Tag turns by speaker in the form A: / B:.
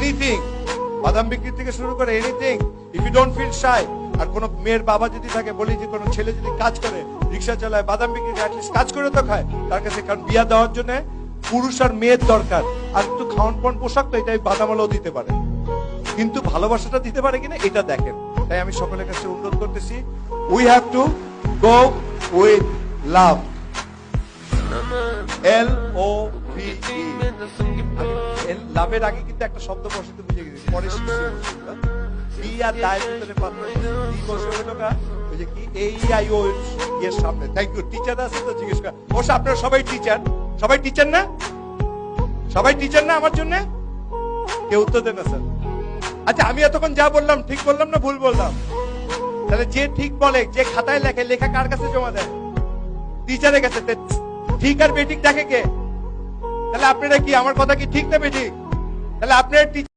A: Anything, বাদাম বিক্রি থেকে শুরু করে anything, if you don't feel shy. আর কোন মেয়ের বাবা যদি থাকে, বলি যে কোন ছেলে যদি কাজ করে, রিক্সা চালায়, বাদাম বিক্রি করে, অ্যাটলিস্ট কাজ করে তো খায় তার কাছে, কারণ বিয়া দেওয়ার জন্য পুরুষ আর মেয়ের দরকার। আর একটু খাওয়ান পান পোশাক তো এটাই বাদামালাও দিতে পারে, কিন্তু ভালোবাসাটা দিতে পারে কিনা এটা দেখেন। তাই আমি সকলের কাছে অনুরোধ করতেছি, we have to go with love, LOVE। লাভের আগে কিন্তু একটা শব্দ বসে তো বুঝে গেছি, পরে বি আর দায়ের ভিতরে AEIO এর সামনে। Thank you. টিচার আছে তো জিজ্ঞেস করা, অবশ্য আপনারা সবাই টিচার, সবাই টিচার না? সবাই টিচার না আমার জন্য? কেউ উত্তর দেন না স্যার। আচ্ছা, আমি এতক্ষণ যা বললাম ঠিক বললাম না ভুল বললাম? তাহলে যে ঠিক বলে, যে খাতায় লেখে, লেখা কার কাছে জমা দেয়? টিচারের কাছে। ঠিক আর বেঠিক দেখে কে? তাহলে আপনারা কি, আমার কথা কি ঠিক না বেঠিক? তাহলে আপনার